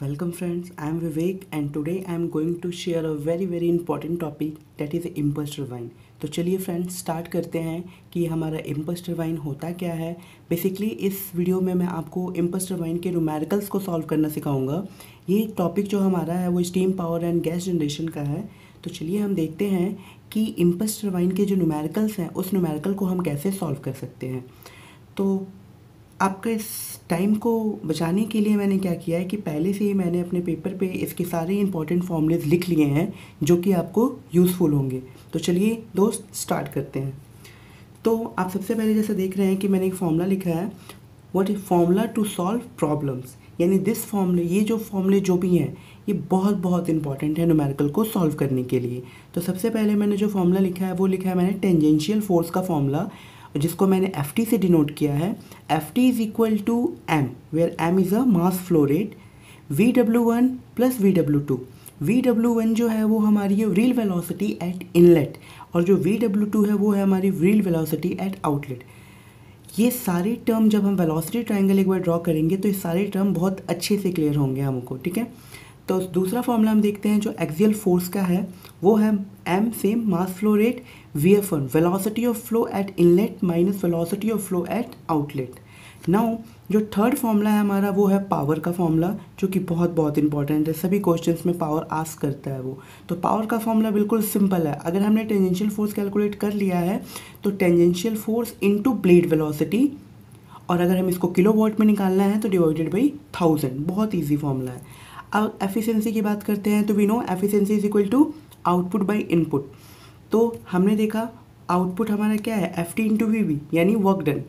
Welcome friends, I am Vivek and today I am going to share a very important topic that is impulse turbine। तो चलिए friends start करते हैं कि हमारा impulse turbine होता क्या है। बेसिकली इस वीडियो में मैं आपको impulse turbine के न्यूमेरिकल्स को सॉल्व करना सिखाऊंगा। ये टॉपिक जो हमारा है वो steam power and gas generation का है। तो चलिए हम देखते हैं कि impulse turbine के जो न्यूमेरिकल्स हैं उस न्यूमेरिकल को हम कैसे सॉल्व कर सकते हैं। तो आपका इस टाइम को बचाने के लिए मैंने क्या किया है कि पहले से ही मैंने अपने पेपर पे इसके सारे इंपॉर्टेंट फॉर्मूलेज लिख लिए हैं जो कि आपको यूज़फुल होंगे। तो चलिए दोस्त स्टार्ट करते हैं। तो आप सबसे पहले जैसे देख रहे हैं कि मैंने एक फॉर्मूला लिखा है, what is formula to solve problems, यानी दिस फॉर्मूले, ये जो फॉर्मूले जो भी हैं ये बहुत इंपॉर्टेंट है न्यूमेरिकल को सॉल्व करने के लिए। तो सबसे पहले मैंने जो फॉर्मूला लिखा है वो लिखा है मैंने टेंजेंशियल फोर्स का फॉर्मूला, जिसको मैंने Ft से डिनोट किया है। Ft is equal to m, where m is a mass flow rate, Vw1 plus Vw2। Vw1 जो है वो हमारी है रील वेलोसिटी एट इनलेट और जो Vw2 है वो है हमारी रील वेलोसिटी एट आउटलेट। ये सारे टर्म जब हम वेलोसिटी ट्रायंगल एक बार ड्रॉ करेंगे तो ये सारे टर्म बहुत अच्छे से क्लियर होंगे हमको, ठीक है। तो दूसरा फॉर्मूला हम देखते हैं जो एक्सियल फोर्स का है वो है m same mass flow rate Vf1 velocity of flow eight inlet minus velocity of flow eight outlet. Now जो थर्ड फॉर्मूला है हमारा वो है पावर का फॉर्मूला, जो कि बहुत इंपॉर्टेंट है, सभी क्वेश्चंस में पावर आस्क करता है वो। तो पावर का फॉर्मूला बिल्कुल सिंपल है। अगर हमने टेंजेंशियल फोर्स कैलकुलेट कर लिया है तो tangential force into blade velocity, और अगर हम इसको किलोवाट में निकालना है तो डिवाइडेड बाई 1000। बहुत ईजी फॉर्मूला है। अब एफिशिएंसी की बात करते हैं तो we know efficiency is equal to output by input. तो हमने देखा आउटपुट हमारा क्या है Ft इंटू वी यानी वर्क डन,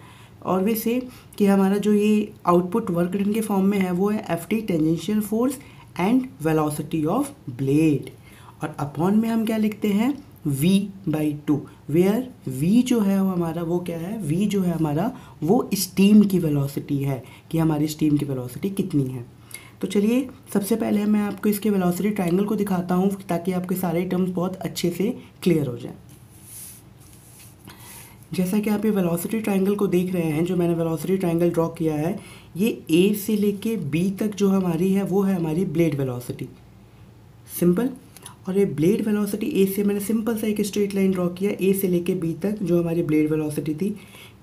और वैसे कि हमारा जो ये आउटपुट वर्क डन के फॉर्म में है वो है Ft tangential force and velocity of blade, और अपॉन में हम क्या लिखते हैं V/2, वेयर V जो है वो हमारा वो क्या है, V जो है हमारा वो स्टीम की वेलोसिटी है कि हमारी स्टीम की वेलोसिटी कितनी है। तो चलिए सबसे पहले मैं आपको इसके वेलोसिटी ट्रायंगल को दिखाता हूँ ताकि आपके सारे टर्म्स बहुत अच्छे से क्लियर हो जाए। जैसा कि आप ये वेलोसिटी ट्रायंगल को देख रहे हैं, जो मैंने वेलोसिटी ट्रायंगल ड्रॉ किया है, ये A से लेके B तक जो हमारी है वो है हमारी ब्लेड वेलोसिटी, सिंपल। और ये ब्लेड वेलोसिटी A से मैंने सिंपल सा एक स्ट्रेट लाइन ड्रॉ किया A से लेके B तक जो हमारी ब्लेड वेलोसिटी थी।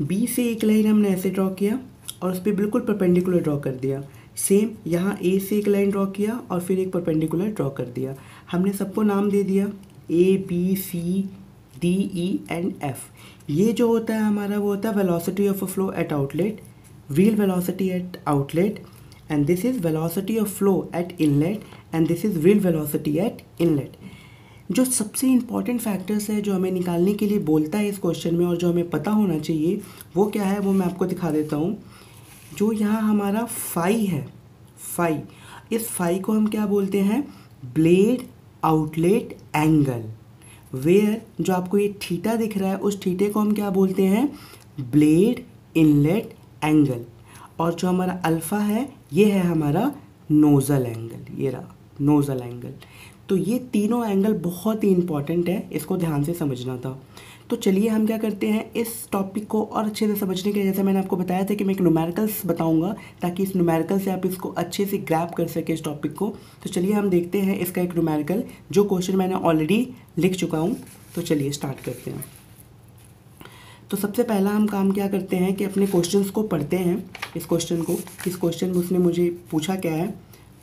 B से एक लाइन हमने ऐसे ड्रॉ किया और उस पर बिल्कुल परपेंडिकुलर ड्रॉ कर दिया। सेम यहाँ A से एक लाइन ड्रॉ किया और फिर एक परपेंडिकुलर ड्रॉ कर दिया। हमने सबको नाम दे दिया A B C D E and F। ये जो होता है हमारा वो होता है velocity of flow eight outlet, real velocity at outlet, and this is velocity of flow eight inlet and this is real velocity at inlet. जो सबसे इंपॉर्टेंट फैक्टर्स है जो हमें निकालने के लिए बोलता है इस क्वेश्चन में और जो हमें पता होना चाहिए वो क्या है वो मैं आपको दिखा देता हूँ। जो यहाँ हमारा फाई है, फाई, इस फाई को हम क्या बोलते हैं, ब्लेड आउटलेट एंगल। वेयर जो आपको ये थीटा दिख रहा है उस थीटे को हम क्या बोलते हैं, ब्लेड इनलेट एंगल। और जो हमारा अल्फ़ा है ये है हमारा नोज़ल एंगल, ये रहा नोज़ल एंगल। तो ये तीनों एंगल बहुत ही इंपॉर्टेंट है, इसको ध्यान से समझना था। तो चलिए हम क्या करते हैं इस टॉपिक को और अच्छे से समझने के लिए, जैसे मैंने आपको बताया था कि मैं एक न्यूमेरिकल्स बताऊंगा ताकि इस न्यूमेरिकल से आप इसको अच्छे से ग्रैब कर सके इस टॉपिक को। तो चलिए हम देखते हैं इसका एक न्यूमेरिकल जो क्वेश्चन मैंने ऑलरेडी लिख चुका हूँ। तो चलिए स्टार्ट करते हैं। तो सबसे पहला हम काम क्या करते हैं कि अपने क्वेश्चंस को पढ़ते हैं, इस क्वेश्चन में उसने मुझे पूछा क्या है,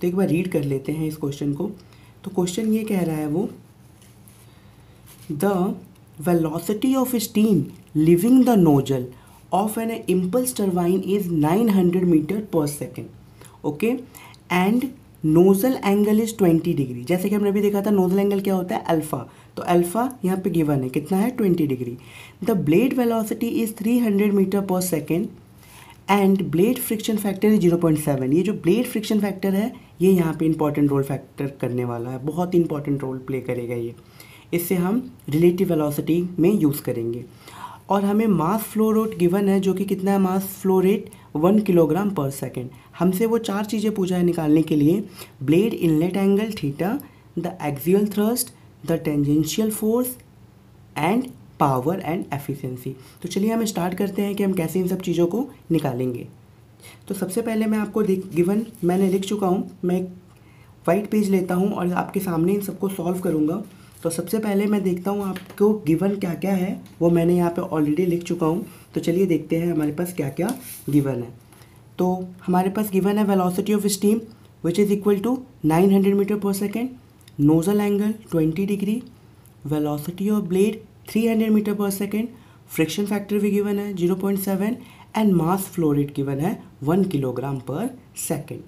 तो एक बार रीड कर लेते हैं इस क्वेश्चन को। तो क्वेश्चन ये कह रहा है वो, the velocity of steam leaving the nozzle of an impulse turbine is 900 meter per second, okay, and nozzle angle is 20 degree. जैसे कि हमने अभी देखा था नोजल एंगल क्या होता है, अल्फ़ा। तो अल्फ़ा यहाँ पे गिवन है कितना है, 20 degree. The blade velocity is 300 metre per second and blade friction factor is 0.7। ये जो ब्लेड फ्रिक्शन फैक्टर है ये यहाँ पे इंपॉर्टेंट रोल फैक्टर करने वाला है, बहुत इंपॉर्टेंट रोल प्ले करेगा ये। इससे हम रिलेटिव वेलोसिटी में यूज़ करेंगे। और हमें मास फ्लो रेट गिवन है जो कि कितना है, मास फ्लो रेट 1 किलोग्राम पर सेकेंड। हमसे वो चार चीज़ें पूछा है निकालने के लिए, blade inlet angle theta, the axial thrust, the tangential force and power and efficiency. तो चलिए हम स्टार्ट करते हैं कि हम कैसे इन सब चीज़ों को निकालेंगे। तो सबसे पहले मैं आपको गिवन मैंने लिख चुका हूँ, मैं वाइट पेज लेता हूँ और आपके सामने इन सबको सॉल्व करूँगा। तो सबसे पहले मैं देखता हूँ आपको गिवन क्या क्या है, वो मैंने यहाँ पे ऑलरेडी लिख चुका हूँ। तो चलिए देखते हैं हमारे पास क्या क्या गिवन है। तो हमारे पास गिवन है velocity of steam which is equal to 900 metre per second, nozzle angle 20 degree, velocity of blade 300 metre per second, friction factor भी गिवन है 0.7 and mass flow rate given है 1 किलोग्राम पर सेकेंड।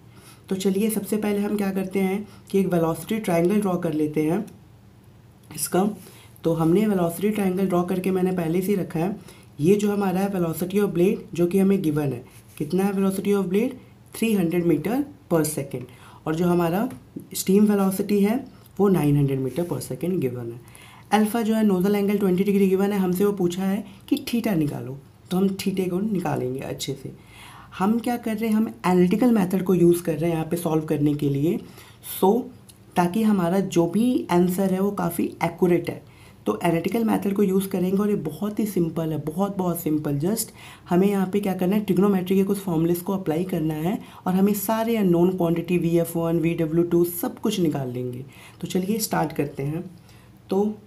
तो चलिए सबसे पहले हम क्या करते हैं कि एक वेलोसिटी ट्रायंगल ड्रॉ कर लेते हैं इसका। तो हमने वेलोसिटी ट्रायंगल ड्रॉ करके मैंने पहले से ही रखा है। ये जो हमारा है वेलोसिटी ऑफ ब्लेड जो कि हमें गिवन है, कितना है velocity of blade 300 metre per second, और जो हमारा स्टीम वेलोसिटी है वो 900 मीटर पर सेकेंड गिवन है। अल्फ़ा जो है नोजल एंगल 20 डिग्री गिवन है, हमसे वो पूछा है कि थीटा निकालो, तो हम थीटे को निकालेंगे अच्छे से। हम क्या कर रहे हैं, हम एनालिटिकल मेथड को यूज़ कर रहे हैं यहाँ पे सॉल्व करने के लिए, ताकि हमारा जो भी आंसर है वो काफ़ी एक्यूरेट है। तो एनालिटिकल मेथड को यूज़ करेंगे और ये बहुत ही सिंपल है, बहुत सिंपल। जस्ट हमें यहाँ पे क्या करना है, ट्रिग्नोमेट्री के कुछ फॉर्मूलेस को अप्लाई करना है और हमें सारे अननोन क्वांटिटी VF1 VW2 सब कुछ निकाल लेंगे। तो चलिए स्टार्ट करते हैं। तो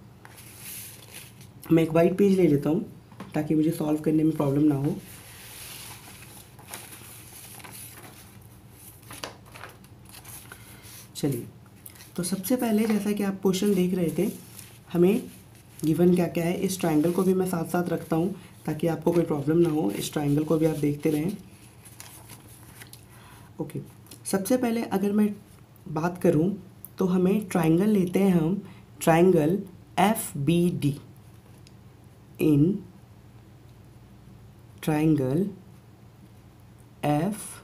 मैं एक वाइट पेज ले लेता हूँ ताकि मुझे सॉल्व करने में प्रॉब्लम ना हो। चलिए, तो सबसे पहले जैसा कि आप क्वेश्चन देख रहे थे, हमें गिवन क्या क्या है, इस ट्रायंगल को भी मैं साथ साथ रखता हूँ ताकि आपको कोई प्रॉब्लम ना हो। इस ट्रायंगल को भी आप देखते रहें। ओके, सबसे पहले अगर मैं बात करूँ तो हमें ट्रायंगल लेते हैं, हम triangle FBD। In triangle FBD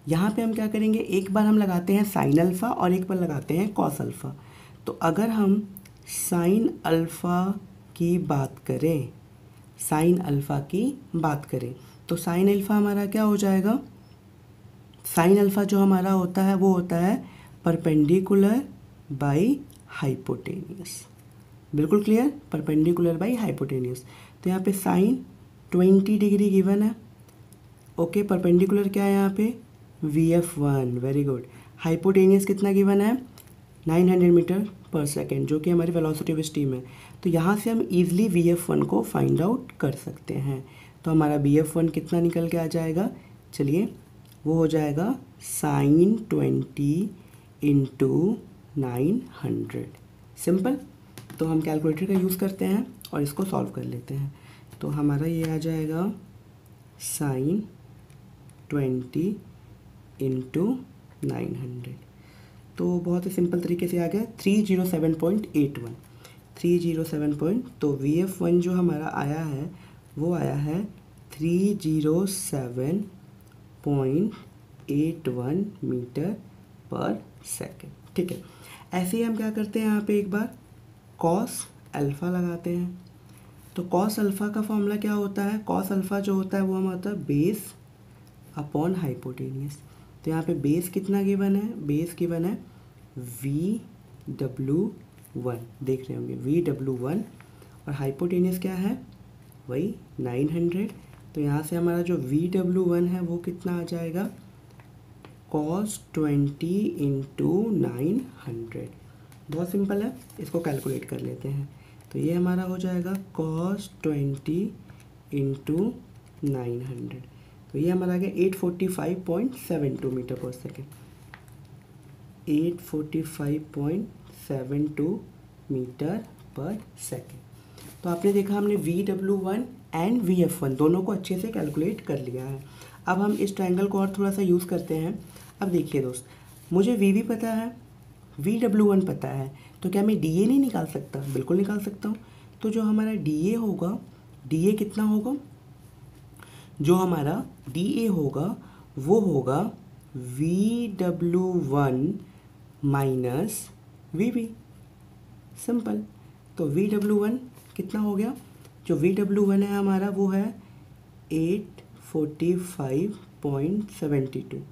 यहाँ पे हम क्या करेंगे, एक बार हम लगाते हैं साइन अल्फ़ा और एक बार लगाते हैं कॉस अल्फ़ा। तो अगर हम साइन अल्फ़ा की बात करें, तो साइन अल्फ़ा हमारा क्या हो जाएगा, साइन अल्फ़ा जो हमारा होता है वो होता है परपेंडिकुलर बाई हाइपोटेनियस। बिल्कुल क्लियर, परपेंडिकुलर बाई हाइपोटेनियस। तो यहाँ पे साइन 20 डिग्री गिवन है। ओके, परपेंडिकुलर क्या है यहाँ पे VF1, वेरी गुड। हाइपोटेनियस कितना गिवन है 900 मीटर पर सेकेंड, जो कि हमारी वेलोसिटी ऑफ स्टीम है। तो यहाँ से हम इजीली VF1 को फाइंड आउट कर सकते हैं। तो हमारा VF1 कितना निकल के आ जाएगा, चलिए वो हो जाएगा साइन 20 इंटू 900। सिंपल। तो हम कैलकुलेटर का यूज़ करते हैं और इसको सॉल्व कर लेते हैं। तो हमारा ये आ जाएगा साइन 20 इंटू 900। तो बहुत ही सिंपल तरीके से आ गया 307.81, 307 तो VF1 जो हमारा आया है वो आया है 307.81 मीटर पर सेकेंड। ठीक है, ऐसे ही हम क्या करते हैं, यहाँ पे एक बार कॉस अल्फ़ा लगाते हैं। तो कॉस अल्फ़ा का फॉर्मूला क्या होता है, कॉस अल्फ़ा जो होता है वो हमारा होता है बेस अपॉन हाइपोटेनियस। तो यहाँ पे बेस कितना गिवन है, बेस गिवन है VW1, देख रहे होंगे VW1, और हाइपोटेनियस क्या है वही 900। तो यहाँ से हमारा जो VW1 है वो कितना आ जाएगा cos 20 इंटू 900। बहुत सिंपल है, इसको कैलकुलेट कर लेते हैं। तो ये हमारा हो जाएगा cos 20 इंटू 900। तो ये हमारा आ गया 845.72 metre per second, 845.72 metre per second. तो आपने देखा हमने VW1 एंड VF1 दोनों को अच्छे से कैलकुलेट कर लिया है। अब हम इस ट्रायंगल को और थोड़ा सा यूज़ करते हैं। अब देखिए दोस्त, मुझे VV पता है, VW1 पता है, तो क्या मैं DA नहीं निकाल सकता? बिल्कुल निकाल सकता हूँ। तो जो हमारा DA होगा, DA कितना होगा, जो हमारा DA होगा वो होगा VW1 माइनस VB। सिंपल। तो VW1 कितना हो गया, जो VW1 है हमारा वो है 845.72,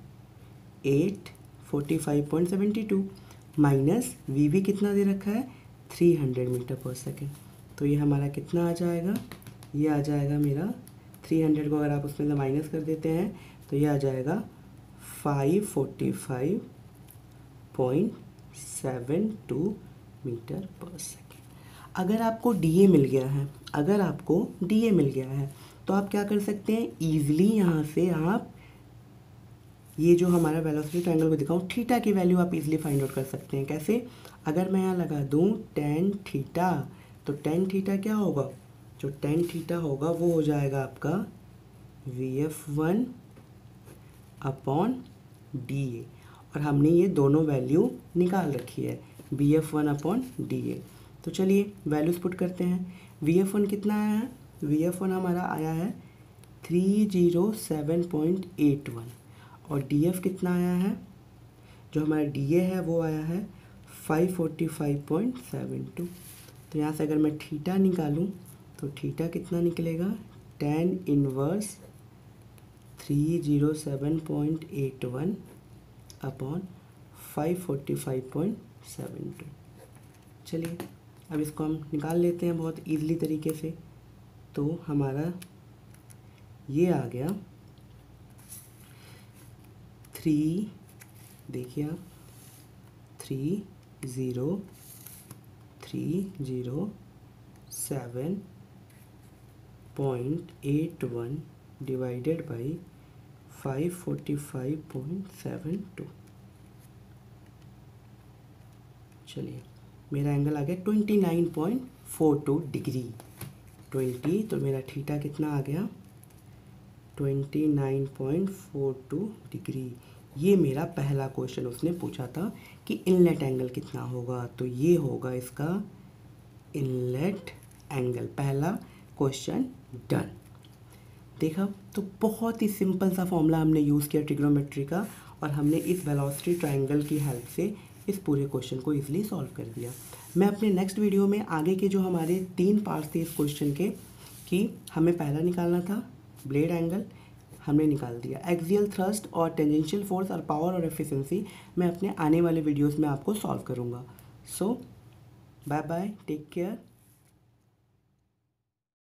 845.72 माइनस VB कितना दे रखा है 300 मीटर पर सेकेंड। तो ये हमारा कितना आ जाएगा, ये आ जाएगा मेरा 300 को अगर आप उसमें से माइनस कर देते हैं तो ये आ जाएगा 545.72 मीटर पर सेकेंड। अगर आपको डी ए मिल गया है, तो आप क्या कर सकते हैं, ईजिली यहाँ से आप ये जो हमारा वेलोसिटी ट्रायंगल को दिखाऊँ, थीटा की वैल्यू आप इजीली फाइंड आउट कर सकते हैं। कैसे? अगर मैं यहाँ लगा दूँ टेन थीटा, तो टेन थीटा क्या होगा, जो टेन थीटा होगा वो हो जाएगा आपका VF1 अपॉन DA, और हमने ये दोनों वैल्यू निकाल रखी है, VF1 अपॉन DA। तो चलिए वैल्यूज पुट करते हैं। VF1 कितना आया है, VF1 हमारा आया है 307.81, और DF कितना आया है, जो हमारा DA है वो आया है 545.72। तो यहाँ से अगर मैं थीटा निकालूँ तो थीटा कितना निकलेगा, tan इनवर्स 307.81 अपॉन 545.72। चलिए अब इसको हम निकाल लेते हैं बहुत ईजिली तरीके से। तो हमारा ये आ गया 307.81 डिवाइडेड बाई 545.72। चलिए मेरा एंगल आ गया 29.42 डिग्री। 20 तो मेरा थीटा कितना आ गया 29.42 डिग्री। ये मेरा पहला क्वेश्चन उसने पूछा था कि इनलेट एंगल कितना होगा, तो ये होगा इसका इनलेट एंगल। पहला क्वेश्चन डन। देखा, तो बहुत ही सिंपल सा फॉर्मूला हमने यूज़ किया ट्रिग्नोमेट्री का, और हमने इस वेलोसिटी ट्रायंगल की हेल्प से इस पूरे क्वेश्चन को इजीली सॉल्व कर दिया। मैं अपने नेक्स्ट वीडियो में आगे के जो हमारे 3 पार्ट्स थे इस क्वेश्चन के, कि हमें पहला निकालना था ब्लेड एंगल, हमने निकाल दिया। एक्सियल थ्रस्ट और टेंजेंशियल फोर्स और पावर और एफिशिएंसी मैं अपने आने वाले वीडियोस में आपको सॉल्व करूँगा। सो बाय बाय, टेक केयर।